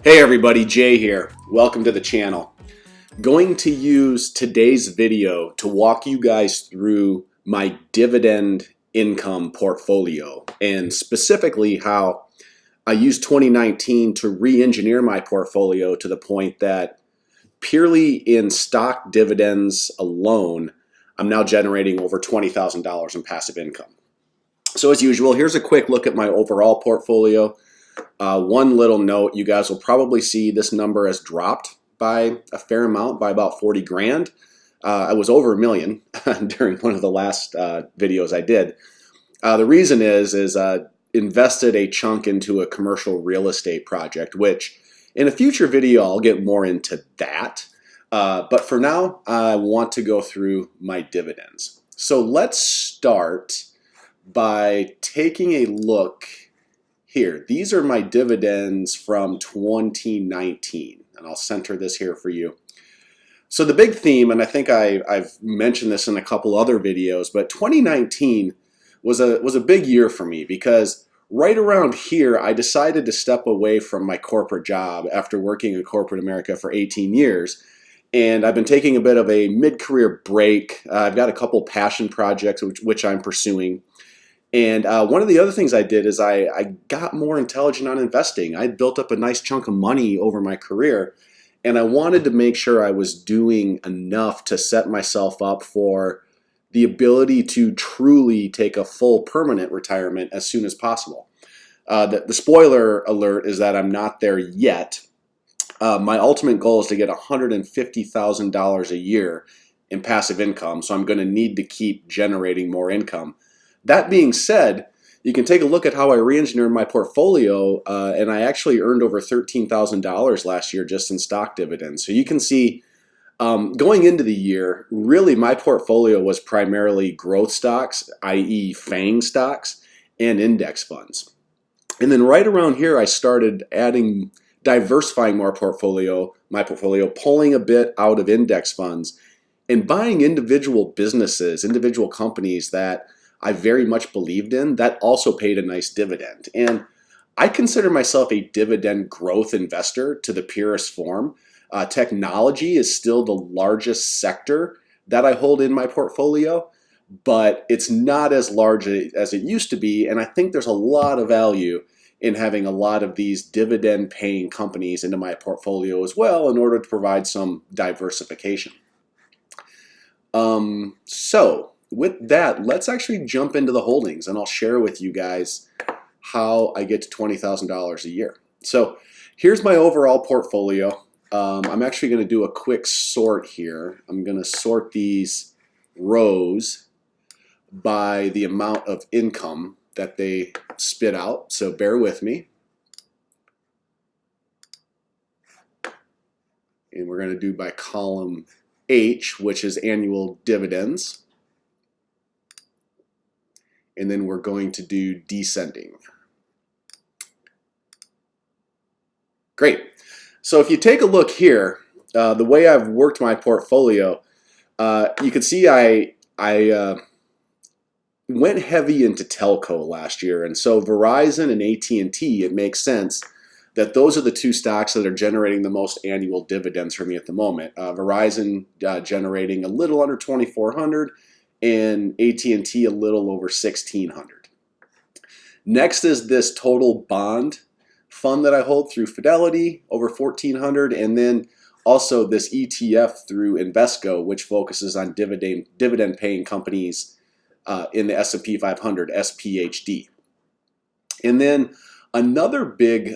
Hey everybody, Jay here. Welcome to the channel. Going to use today's video to walk you guys through my dividend income portfolio and specifically how I used 2019 to re-engineer my portfolio to the point that purely in stock dividends alone, I'm now generating over $20,000 in passive income. So as usual, here's a quick look at my overall portfolio. One little note, you guys will probably see this number has dropped by a fair amount, by about 40 grand. I was over $1 million during one of the last videos I did. The reason is invested a chunk into a commercial real estate project, which in a future video I'll get more into that. But for now, I want to go through my dividends. So let's start by taking a look here. These are my dividends from 2019, and I'll center this here for you. So the big theme, and I think I've mentioned this in a couple other videos, but 2019 was a big year for me because right around here I decided to step away from my corporate job after working in corporate America for 18 years. And I've been taking a bit of a mid-career break. I've got a couple passion projects which I'm pursuing. And one of the other things I did is I got more intelligent on investing. I built up a nice chunk of money over my career, and I wanted to make sure I was doing enough to set myself up for the ability to truly take a full permanent retirement as soon as possible. The spoiler alert is that I'm not there yet. My ultimate goal is to get $150,000 a year in passive income, so I'm going to need to keep generating more income. That being said, you can take a look at how I re-engineered my portfolio, and I actually earned over $13,000 last year just in stock dividends. So you can see, going into the year, really my portfolio was primarily growth stocks, i.e. FANG stocks, and index funds. And then right around here, I started diversifying my portfolio, pulling a bit out of index funds, and buying individual businesses, individual companies that I very much believed in that also paid a nice dividend. And I consider myself a dividend growth investor to the purest form. Technology is still the largest sector that I hold in my portfolio, but it's not as large as it used to be. And I think there's a lot of value in having a lot of these dividend paying companies into my portfolio as well in order to provide some diversification. So with that, let's actually jump into the holdings, and I'll share with you guys how I get to $20,000 a year. So here's my overall portfolio. I'm actually going to do a quick sort here. I'm going to sort these rows by the amount of income that they spit out, so bear with me. And we're going to do by column H, which is annual dividends. And then we're going to do descending. Great. So if you take a look here, the way I've worked my portfolio, you can see I went heavy into telco last year. And so Verizon and at&t, it makes sense that those are the two stocks that are generating the most annual dividends for me at the moment. Verizon generating a little under $2,400. And at&t a little over $1,600. Next is this total bond fund that I hold through Fidelity, over $1,400, and then also this ETF through Invesco, which focuses on dividend paying companies in the S&P 500, SPHD. And then another big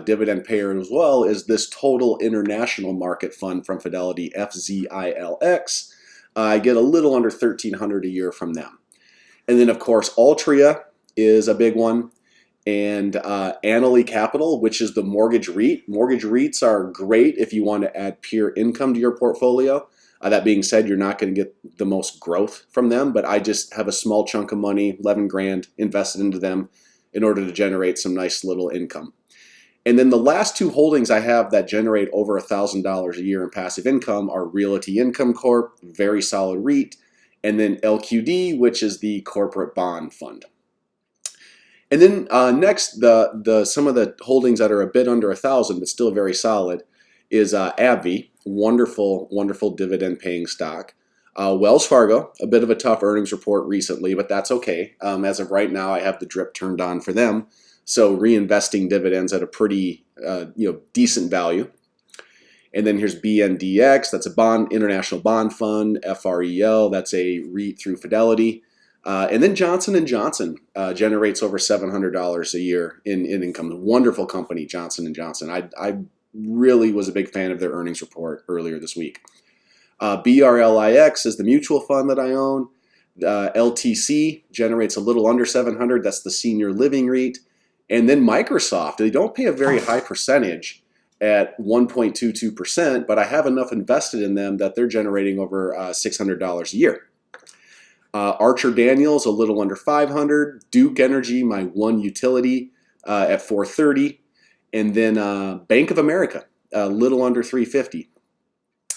dividend payer as well is this total international market fund from Fidelity, FZILX. I get a little under $1,300 a year from them. And then, of course, Altria is a big one. And Annaly Capital, which is the mortgage REIT. Mortgage REITs are great if you want to add pure income to your portfolio. That being said, you're not going to get the most growth from them, but I just have a small chunk of money, 11 grand, invested into them in order to generate some nice little income. And then the last two holdings I have that generate over $1,000 a year in passive income are Realty Income Corp, very solid REIT, and then LQD, which is the corporate bond fund. And then next, the some of the holdings that are a bit under 1,000 but still very solid is AbbVie, wonderful dividend paying stock. Wells Fargo, a bit of a tough earnings report recently, but that's okay. As of right now, I have the drip turned on for them, so reinvesting dividends at a pretty decent value. And then here's BNDX, that's a international bond fund. FREL, that's a REIT through Fidelity. And then Johnson & Johnson generates over $700 a year in income. Wonderful company, Johnson & Johnson. I really was a big fan of their earnings report earlier this week. BRLIX is the mutual fund that I own. LTC generates a little under 700. That's the senior living REIT. And then Microsoft, they don't pay a very high percentage at 1.22%, but I have enough invested in them that they're generating over $600 a year. Archer Daniels, a little under 500. Duke Energy, my one utility, at 430. And then Bank of America, a little under 350.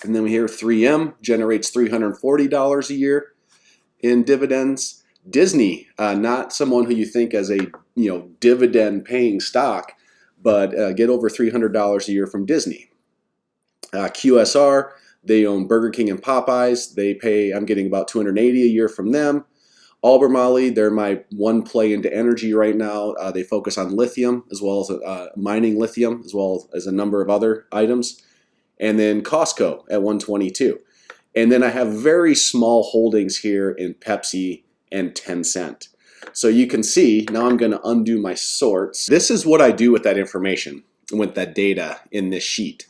And then we hear 3M generates $340 a year in dividends. Disney, not someone who you think as a dividend paying stock, but get over $300 a year from Disney. QSR, they own Burger King and Popeyes. I'm getting about $280 a year from them. Albemarle, they're my one play into energy right now. They focus on lithium as well as mining lithium as well as a number of other items. And then Costco at 122. And then I have very small holdings here in Pepsi and Tencent. So you can see, now I'm going to undo my sorts. This is what I do with that information, with that data in this sheet.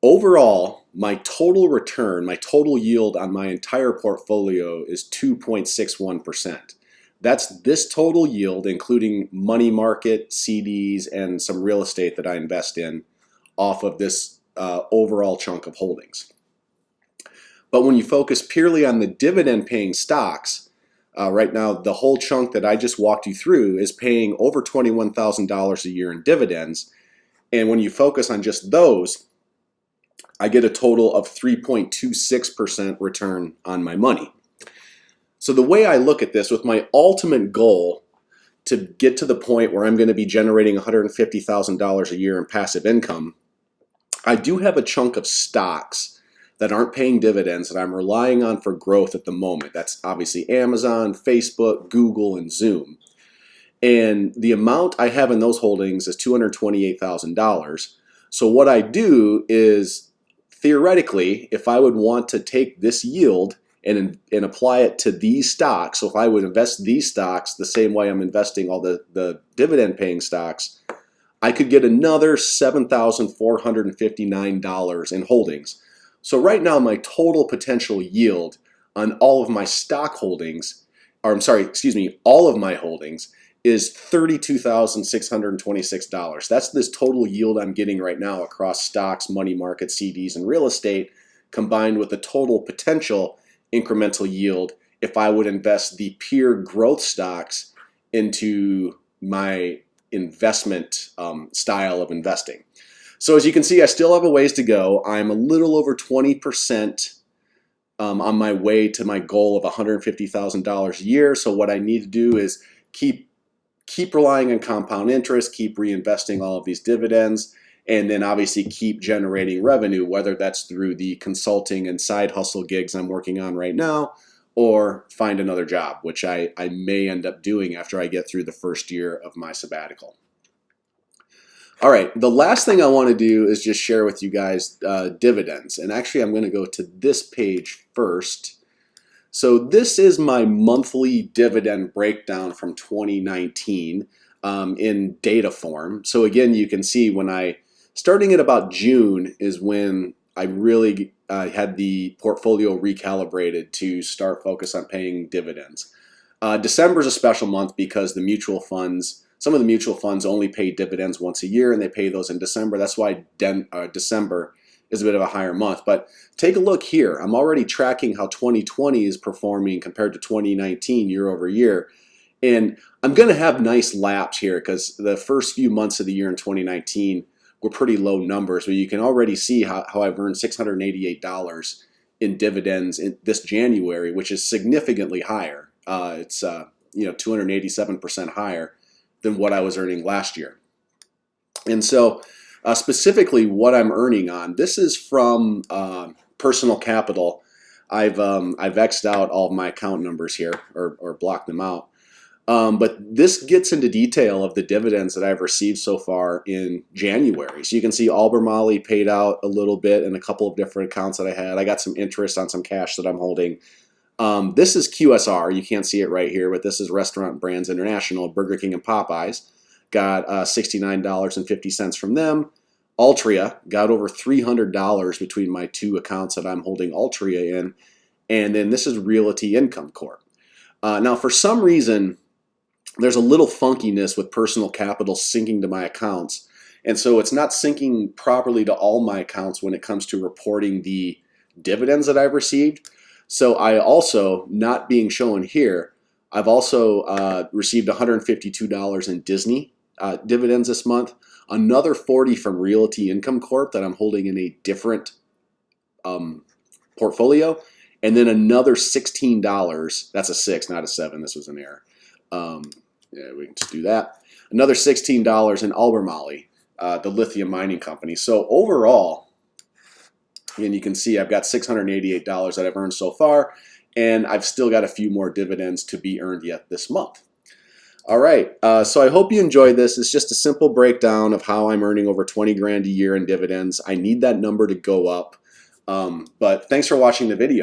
Overall, my total return, my total yield on my entire portfolio is 2.61%. That's this total yield, including money market, CDs, and some real estate that I invest in off of this overall chunk of holdings. But when you focus purely on the dividend paying stocks, right now the whole chunk that I just walked you through is paying over $21,000 a year in dividends. And when you focus on just those, I get a total of 3.26% return on my money. So the way I look at this, with my ultimate goal to get to the point where I'm going to be generating $150,000 a year in passive income, I do have a chunk of stocks that aren't paying dividends that I'm relying on for growth at the moment. That's obviously Amazon, Facebook, Google, and Zoom. And the amount I have in those holdings is $228,000. So what I do is, theoretically, if I would want to take this yield and apply it to these stocks, so if I would invest these stocks the same way I'm investing all the dividend paying stocks, I could get another $7,459 in holdings. So right now my total potential yield on all of my stock holdings, all of my holdings is $32,626. That's this total yield I'm getting right now across stocks, money market, CDs, and real estate, combined with the total potential incremental yield if I would invest the pure growth stocks into my investment style of investing. So as you can see, I still have a ways to go. I'm a little over 20% on my way to my goal of $150,000 a year. So what I need to do is keep relying on compound interest, keep reinvesting all of these dividends, and then obviously keep generating revenue, whether that's through the consulting and side hustle gigs I'm working on right now, or find another job, which I may end up doing after I get through the first year of my sabbatical. All right, the last thing I want to do is just share with you guys dividends. And actually, I'm going to go to this page first. So this is my monthly dividend breakdown from 2019 in data form. So again, you can see starting at about June is when I really had the portfolio recalibrated to start focus on paying dividends. December is a special month because some of the mutual funds only pay dividends once a year, and they pay those in December. That's why December is a bit of a higher month. But take a look here. I'm already tracking how 2020 is performing compared to 2019 year over year. And I'm going to have nice laps here because the first few months of the year in 2019 were pretty low numbers, but you can already see how I've earned $688 in dividends in this January, which is significantly higher. It's 287% higher than what I was earning last year. And so specifically what I'm earning on, this is from Personal Capital. I've X'd out all of my account numbers here, or blocked them out. But this gets into detail of the dividends that I've received so far in January. So you can see Albemarle paid out a little bit in a couple of different accounts that I had. I got some interest on some cash that I'm holding. This is QSR. You can't see it right here, but this is Restaurant Brands International, Burger King and Popeyes. Got $69.50 from them. Altria, got over $300 between my two accounts that I'm holding Altria in. And then this is Realty Income Corp. Now, for some reason, there's a little funkiness with Personal Capital syncing to my accounts. And so it's not syncing properly to all my accounts when it comes to reporting the dividends that I've received. So I also, not being shown here, I've also received $152 in Disney dividends this month, another $40 from Realty Income Corp that I'm holding in a different portfolio, and then another $16. That's a 6, not a 7. This was an error. Yeah, we can just do that. Another $16 in Albemarle, the lithium mining company. So overall, and you can see I've got $688 that I've earned so far, and I've still got a few more dividends to be earned yet this month. All right, so I hope you enjoyed this. It's just a simple breakdown of how I'm earning over 20 grand a year in dividends. I need that number to go up, but thanks for watching the video.